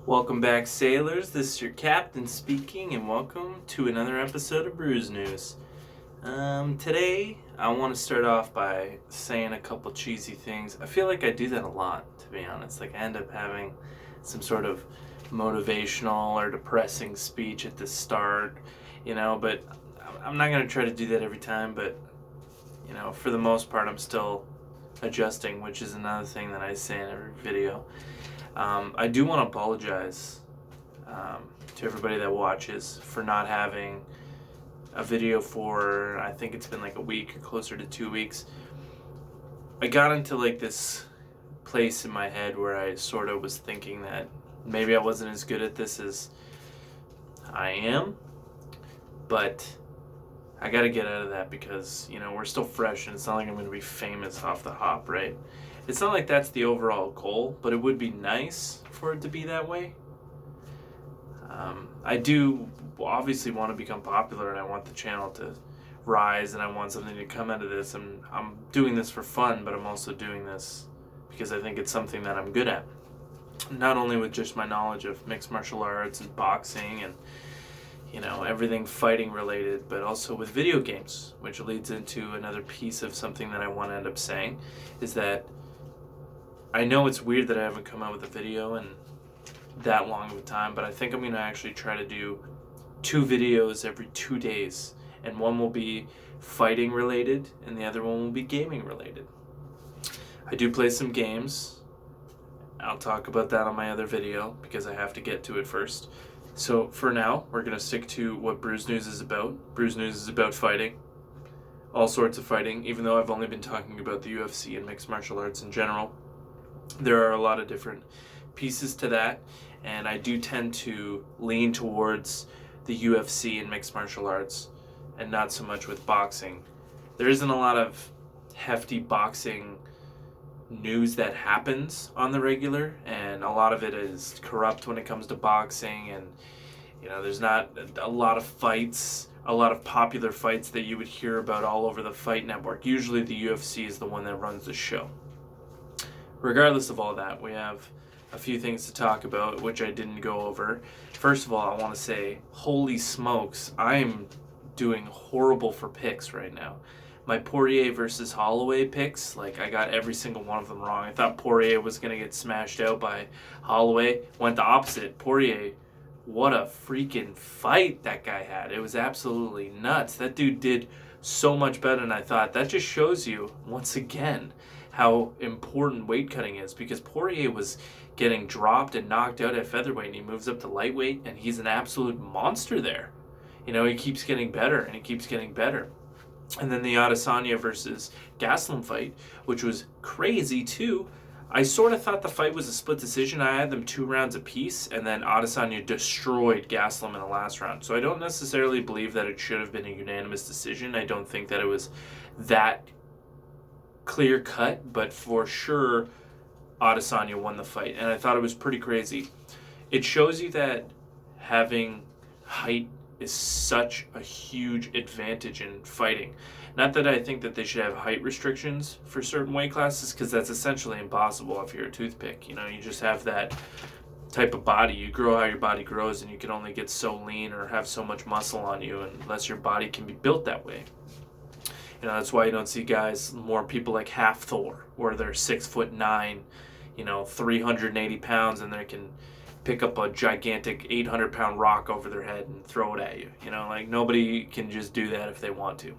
Welcome back, sailors. This is your captain speaking, and welcome to another episode of Bruise News. Today, I want to start off by saying a couple cheesy things. I feel like I do that a lot, to be honest. Like, I end up having some sort of motivational or depressing speech at the start, but I'm not going to try to do that every time, but, for the most part, I'm still adjusting, which is another thing that I say in every video. I do want to apologize to everybody that watches for not having a video for, I think it's been like a week or closer to 2 weeks. I got into like this place in my head where I sort of was thinking that maybe I wasn't as good at this as I am, but I got to get out of that because, we're still fresh and it's not like I'm going to be famous off the hop, right? It's not like that's the overall goal, but it would be nice for it to be that way. I do obviously want to become popular and I want the channel to rise and I want something to come out of this. I'm doing this for fun, but I'm also doing this because I think it's something that I'm good at. Not only with just my knowledge of mixed martial arts and boxing and everything fighting related, but also with video games, which leads into another piece of something that I want to end up saying, is that I know it's weird that I haven't come out with a video in that long of a time, but I think I'm going to actually try to do 2 videos every 2 days, and one will be fighting related and the other one will be gaming related. I do play some games. I'll talk about that on my other video because I have to get to it first. So for now, we're going to stick to what Bruise News is about. Bruise News is about fighting. All sorts of fighting, even though I've only been talking about the UFC and mixed martial arts in general. There are a lot of different pieces to that, and I do tend to lean towards the UFC and mixed martial arts and not so much with boxing. There isn't a lot of hefty boxing news that happens on the regular, and a lot of it is corrupt when it comes to boxing, and there's not a lot of fights, a lot of popular fights that you would hear about all over the Fight Network. Usually the UFC is the one that runs the show. Regardless of all that, we have a few things to talk about, which I didn't go over. First of all, I want to say, holy smokes, I'm doing horrible for picks right now. My Poirier versus Holloway picks, I got every single one of them wrong. I thought Poirier was going to get smashed out by Holloway. Went the opposite. Poirier, what a freaking fight that guy had. It was absolutely nuts. That dude did so much better than I thought. That just shows you, once again, how important weight cutting is, because Poirier was getting dropped and knocked out at featherweight and he moves up to lightweight and he's an absolute monster there. He keeps getting better and he keeps getting better. And then the Adesanya versus Gastelum fight, which was crazy too. I sort of thought the fight was a split decision. I had them 2 rounds apiece, and then Adesanya destroyed Gastelum in the last round. So I don't necessarily believe that it should have been a unanimous decision. I don't think that it was that clear cut, but for sure Adesanya won the fight, and I thought it was pretty crazy. It shows you that having height is such a huge advantage in fighting. Not that I think that they should have height restrictions for certain weight classes, because that's essentially impossible if you're a toothpick. You just have that type of body. You grow how your body grows, and you can only get so lean or have so much muscle on you unless your body can be built that way. That's why you don't see more people like Half Thor, where they're 6'9", 380 pounds, and they can pick up a gigantic 800-pound rock over their head and throw it at you. Nobody can just do that if they want to.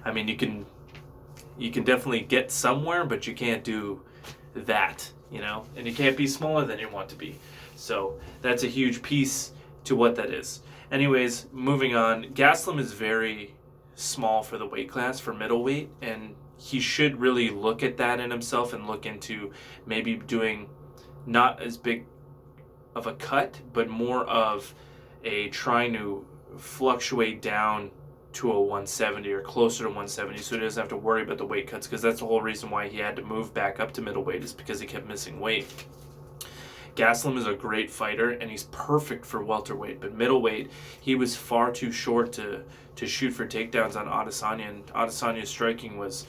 I mean, you can definitely get somewhere, but you can't do that, and you can't be smaller than you want to be. So that's a huge piece to what that is. Anyways, moving on. Gastelum is very small for the weight class, for middleweight, and he should really look at that in himself and look into maybe doing not as big of a cut, but more of a trying to fluctuate down to a 170 or closer to 170, so he doesn't have to worry about the weight cuts, because that's the whole reason why he had to move back up to middleweight, is because he kept missing weight. Gastelum is a great fighter, and he's perfect for welterweight, but middleweight, he was far too short to shoot for takedowns on Adesanya, and Adesanya's striking was...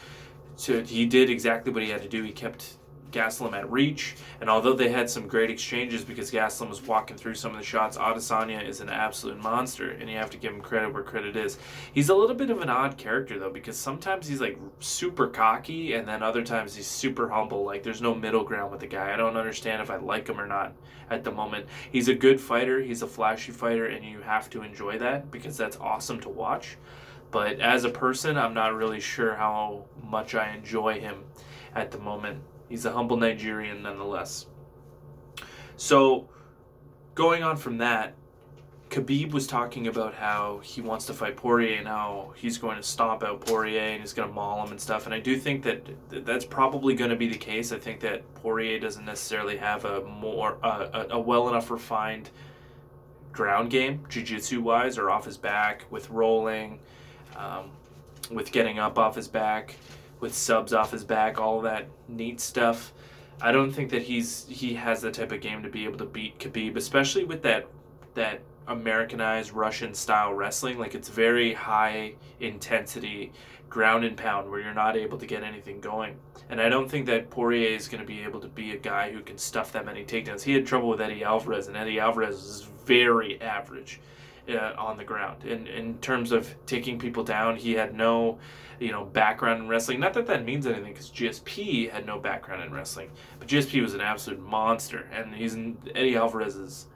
So he did exactly what he had to do. He kept Gastelum at reach, and although they had some great exchanges because Gastelum was walking through some of the shots, Adesanya is an absolute monster, and you have to give him credit where credit is. He's a little bit of an odd character, though, because sometimes he's like super cocky, and then other times he's super humble. Like, there's no middle ground with the guy. I don't understand if I like him or not at the moment. He's a good fighter, he's a flashy fighter, and you have to enjoy that because that's awesome to watch. But as a person, I'm not really sure how much I enjoy him at the moment. He's a humble Nigerian nonetheless. So, going on from that, Khabib was talking about how he wants to fight Poirier and how he's going to stomp out Poirier and he's going to maul him and stuff. And I do think that that's probably going to be the case. I think that Poirier doesn't necessarily have a well enough refined ground game, jiu-jitsu wise, or off his back, with rolling, with getting up off his back, with subs off his back, all that neat stuff. I don't think that he has the type of game to be able to beat Khabib, especially with that Americanized Russian style wrestling. Like, it's very high intensity ground and pound where you're not able to get anything going. And I don't think that Poirier is going to be able to be a guy who can stuff that many takedowns. He had trouble with Eddie Alvarez, and Eddie Alvarez is very average on the ground. In terms of taking people down, he had no background in wrestling. Not that that means anything, because GSP had no background in wrestling, but GSP was an absolute monster, and Eddie Alvarez is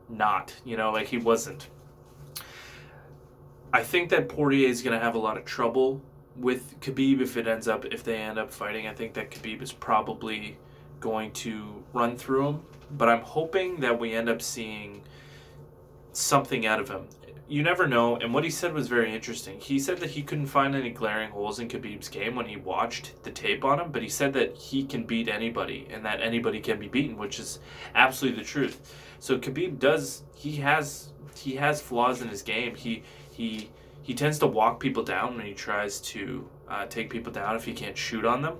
not, like he wasn't. I think that Poirier is going to have a lot of trouble with Khabib if they end up fighting. I think that Khabib is probably going to run through him, but I'm hoping that we end up seeing something out of him. You never know, and what he said was very interesting. He said that he couldn't find any glaring holes in Khabib's game when he watched the tape on him, but he said that he can beat anybody and that anybody can be beaten, which is absolutely the truth. So Khabib he has flaws in his game. He tends to walk people down when he tries to take people down if he can't shoot on them,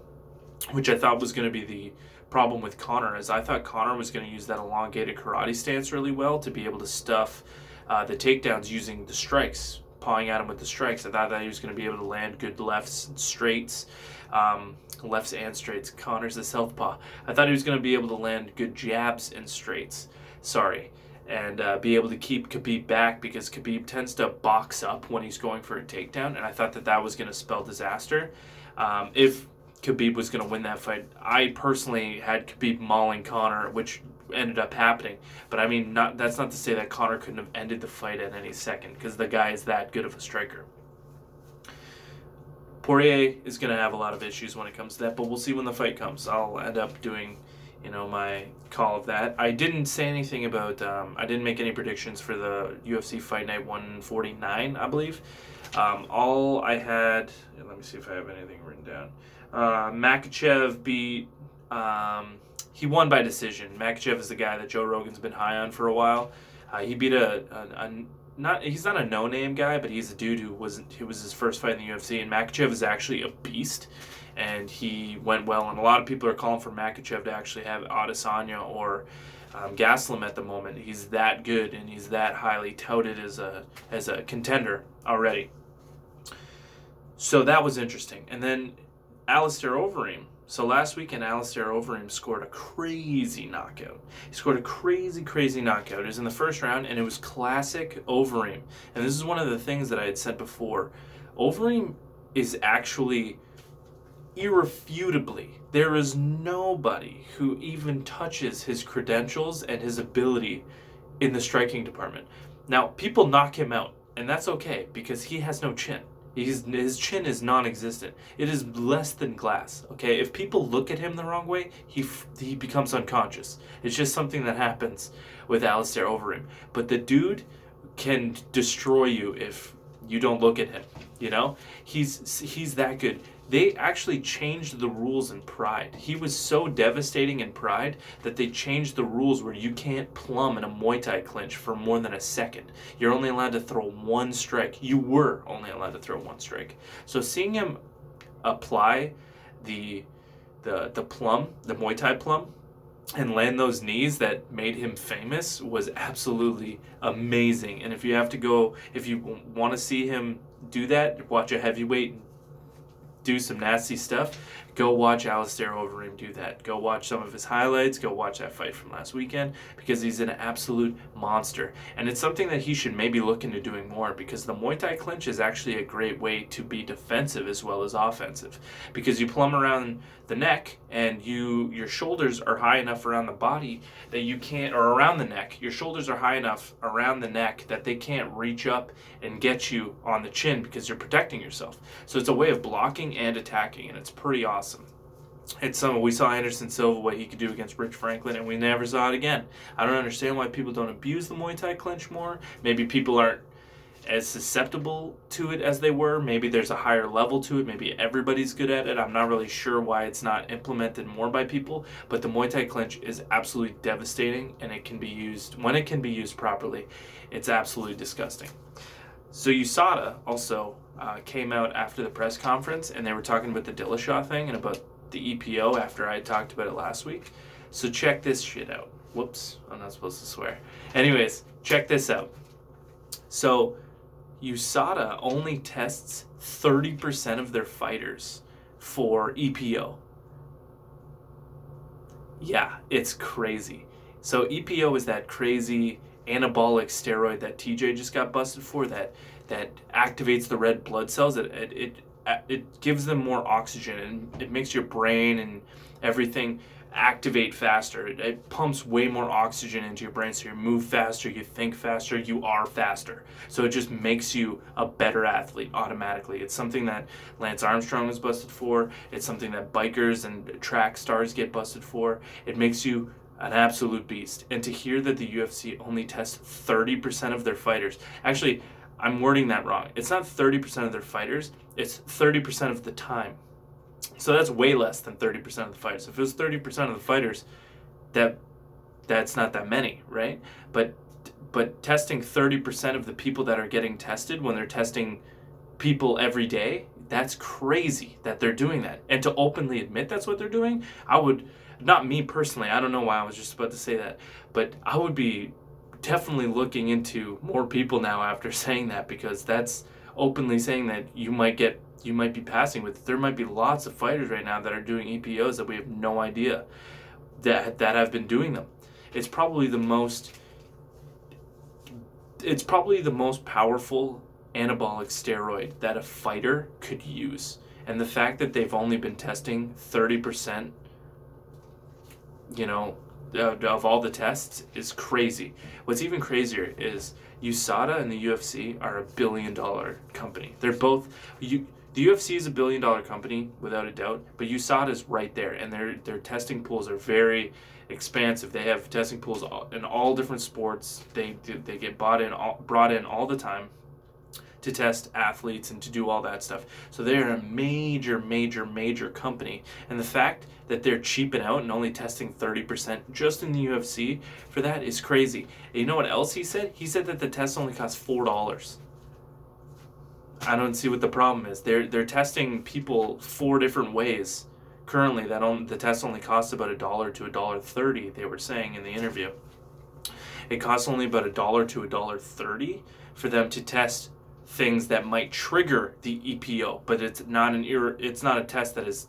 which I thought was going to be the problem with Conor, as I thought Conor was going to use that elongated karate stance really well to be able to stuff the takedowns using the strikes, pawing at him with the strikes. I thought that he was going to be able to land good lefts and straights, lefts and straights. Conor's a southpaw. I thought he was going to be able to land good jabs and straights. And be able to keep Khabib back, because Khabib tends to box up when he's going for a takedown, and I thought that was going to spell disaster. If Khabib was going to win that fight, I personally had Khabib mauling Conor, which ended up happening. But I mean, that's not to say that Conor couldn't have ended the fight at any second, because the guy is that good of a striker. Poirier is going to have a lot of issues when it comes to that, but we'll see when the fight comes. I'll end up doing my call of that. I didn't say anything about, I didn't make any predictions for the UFC Fight Night 149, I believe. All I had, let me see if I have anything written down. Makhachev beat, he won by decision. Makhachev is the guy that Joe Rogan's been high on for a while. He beat he's not a no-name guy, but he's a dude who was his first fight in the UFC, and Makhachev is actually a beast. And he went well, and a lot of people are calling for Makhachev to actually have Adesanya or Gastelum at the moment. He's that good, and he's that highly touted as a contender already. So that was interesting. And then Alistair Overeem. So last weekend, Alistair Overeem scored a crazy knockout. He scored a crazy knockout. It was in the first round, and it was classic Overeem. And this is one of the things that I had said before. Overeem is actually, irrefutably, there is nobody who even touches his credentials and his ability in the striking department. Now, people knock him out, and that's okay, because he has no chin. His chin is non-existent. It is less than glass. Okay, if people look at him the wrong way, he becomes unconscious. It's just something that happens with Alistair Overeem. But the dude can destroy you if you don't look at him. He's that good. They actually changed the rules in Pride. He was so devastating in Pride that they changed the rules where you can't plumb in a Muay Thai clinch for more than a second. You're only allowed to throw one strike. You were only allowed to throw one strike. So seeing him apply the plum, the Muay Thai plum, and land those knees that made him famous was absolutely amazing. And if you want to see him do that, watch a heavyweight do some nasty stuff, Go watch Alistair Overeem do that. Go watch some of his highlights. Go watch that fight from last weekend, because he's an absolute monster. And it's something that he should maybe look into doing more, because the Muay Thai clinch is actually a great way to be defensive as well as offensive, because you plumb around the neck and your shoulders are high enough around the body that you can't, or around the neck, your shoulders are high enough around the neck that they can't reach up and get you on the chin, because you're protecting yourself. So it's a way of blocking and attacking, and it's pretty awesome. It's something we saw Anderson Silva, what he could do against Rich Franklin, and we never saw it again. I don't understand why people don't abuse the Muay Thai clinch more. Maybe people aren't as susceptible to it as they were. Maybe there's a higher level to it. Maybe everybody's good at it. I'm not really sure why it's not implemented more by people, but the Muay Thai clinch is absolutely devastating, and it can be used, when it can be used properly, it's absolutely disgusting. So USADA also came out after the press conference, and they were talking about the Dillashaw thing and about the EPO after I talked about it last week. So check this shit out. Whoops, I'm not supposed to swear. Anyways, check this out. So USADA only tests 30% of their fighters for EPO. Yeah, it's crazy. So EPO is that crazy anabolic steroid that TJ just got busted for, that activates the red blood cells. It gives them more oxygen, and it makes your brain and everything activate faster. It pumps way more oxygen into your brain, so you move faster, you think faster, you are faster. So it just makes you a better athlete automatically. It's something that Lance Armstrong was busted for. It's something that bikers and track stars get busted for. It makes you an absolute beast. And to hear that the UFC only tests 30% of their fighters, actually, I'm wording that wrong. It's not 30% of their fighters, it's 30% of the time. So that's way less than 30% of the fighters. If it was 30% of the fighters, that's not that many, right? But testing 30% of the people that are getting tested when they're testing people every day, that's crazy that they're doing that. And to openly admit that's what they're doing, I would, not me personally, I don't know why I was just about to say that, but I would be definitely looking into more people now after saying that, because that's openly saying that you might be passing with. There might be lots of fighters right now that are doing EPOs that we have no idea that have been doing them. It's probably the most powerful anabolic steroid that a fighter could use. And the fact that they've only been testing 30%, of all the tests is crazy. What's even crazier is USADA and the UFC are $1 billion company. They're both, the UFC is $1 billion company without a doubt, but USADA is right there, and their testing pools are very expansive. They have testing pools in all different sports. They get brought in all the time to test athletes and to do all that stuff. So they're a major, major, major company. And the fact that they're cheaping out and only testing 30% just in the UFC for that is crazy. And you know what else he said? He said that the test only costs $4. I don't see what the problem is. They're testing people 4 different ways. Currently, the test only costs about $1 to $1.30, they were saying in the interview. It costs only about $1 to $1.30 for them to test things that might trigger the EPO, but it's not a test that is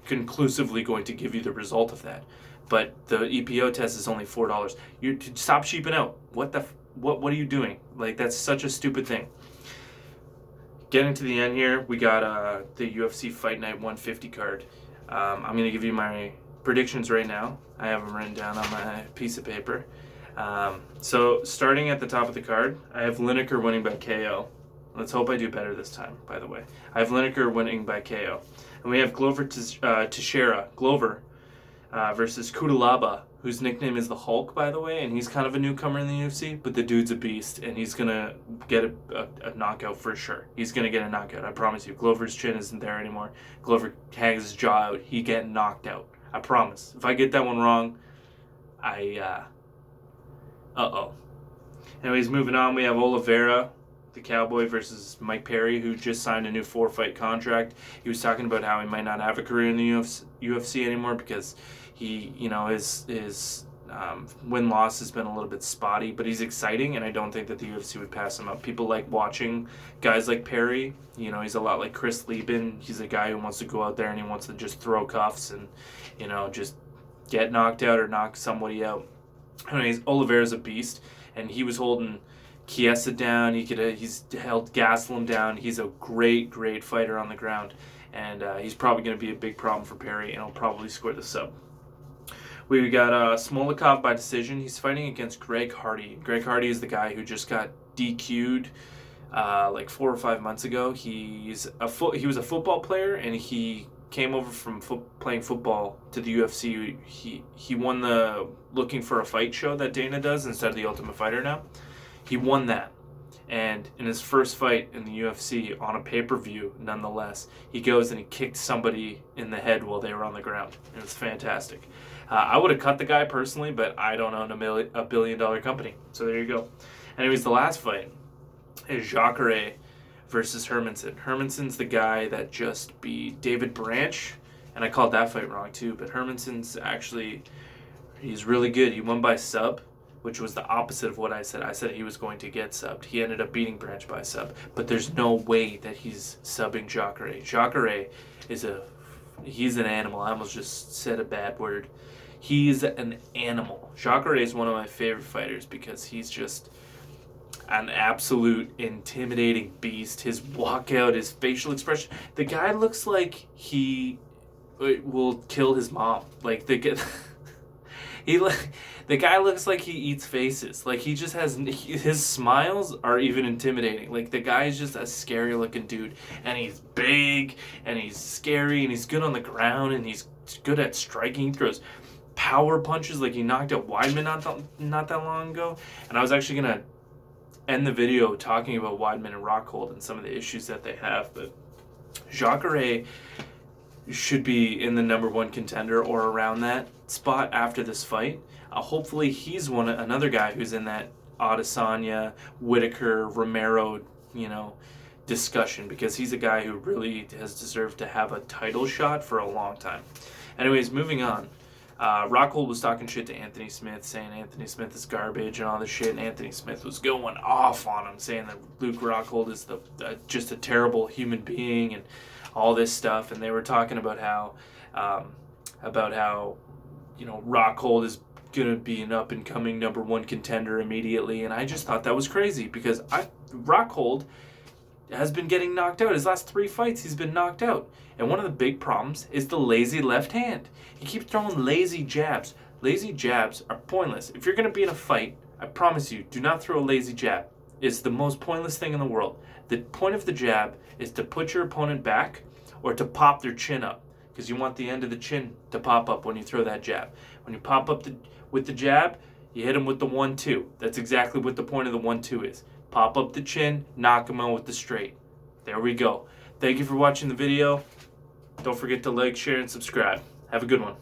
conclusively going to give you the result of that. But the EPO test is only $4. You stop sheeping out. What are you doing? Like, that's such a stupid thing. Getting to the end here, we got the UFC Fight Night 150 card. I'm going to give you my predictions right now. I have them written down on my piece of paper. So starting at the top of the card, I have Lineker winning by KO. Let's hope I do better this time, by the way. I have Lineker winning by KO. And we have Glover Teixeira, Glover, versus Kudalaba, whose nickname is the Hulk, by the way, and he's kind of a newcomer in the UFC, but the dude's a beast, and he's going to get a knockout for sure. He's going to get a knockout, I promise you. Glover's chin isn't there anymore. Glover hangs his jaw out. He get knocked out. I promise. If I get that one wrong, uh-oh. Anyways, moving on, we have Oliveira, the Cowboy, versus Mike Perry, who just signed a new 4-fight contract. He was talking about how he might not have a career in the UFC anymore because he, his Win-loss has been a little bit spotty, but he's exciting, and I don't think that the UFC would pass him up. People like watching guys like Perry. You know, he's a lot like Chris Lieben. He's a guy who wants to go out there and he wants to just throw cuffs and, you know, just get knocked out or knock somebody out. Anyways, Oliveira's a beast, and he was holding Chiesa down. He's held Gastelum down. He's a great fighter on the ground, and he's probably going to be a big problem for Perry, and he'll probably score the sub. We got Smolikov by decision. He's fighting against Greg Hardy. Greg Hardy is the guy who just got DQ'd like 4 or 5 months ago. He was a football player, and he came over from playing football to the UFC. He won the Looking for a Fight show that Dana does instead of the Ultimate Fighter now. He won that. And in his first fight in the UFC, on a pay-per-view, nonetheless, he goes and he kicked somebody in the head while they were on the ground. It was fantastic. I would have cut the guy personally, but I don't own a billion-dollar company. So there you go. Anyways, the last fight is Jacare versus Hermanson. Hermanson's the guy that just beat David Branch, and I called that fight wrong too, but Hermanson's actually, he's really good. He won by sub, which was the opposite of what I said. I said he was going to get subbed. He ended up beating Branch by sub, but there's no way that he's subbing Jacare. Jacare he's an animal. I almost just said a bad word. He's an animal. Jacare is one of my favorite fighters because he's just an absolute intimidating beast. His walkout, his facial expression. The guy looks like he will kill his mom. Like the guy looks like he eats faces. Like he just has, his smiles are even intimidating. Like the guy is just a scary looking dude, and he's big and he's scary and he's good on the ground and he's good at striking. He throws power punches. Like he knocked out Weidman not that long ago. And I was actually gonna end the video talking about Weidman and Rockhold and some of the issues that they have, but Jacare should be in the #1 contender or around that spot after this fight. Hopefully he's another guy who's in that Adesanya, Whitaker, Romero, discussion, because he's a guy who really has deserved to have a title shot for a long time. Anyways, moving on. Rockhold was talking shit to Anthony Smith, saying Anthony Smith is garbage and all this shit, and Anthony Smith was going off on him, saying that Luke Rockhold is just a terrible human being and all this stuff. And they were talking about how Rockhold is gonna be an up and coming #1 contender immediately, and I just thought that was crazy because Rockhold has been getting knocked out. His last 3 fights, he's been knocked out. And one of the big problems is the lazy left hand. He keeps throwing lazy jabs. Lazy jabs are pointless. If you're going to be in a fight, I promise you, do not throw a lazy jab. It's the most pointless thing in the world. The point of the jab is to put your opponent back or to pop their chin up, because you want the end of the chin to pop up when you throw that jab. When you pop up with the jab, you hit him with the 1-2. That's exactly what the point of the 1-2 is. Pop up the chin, knock him out with the straight. There we go. Thank you for watching the video. Don't forget to like, share, and subscribe. Have a good one.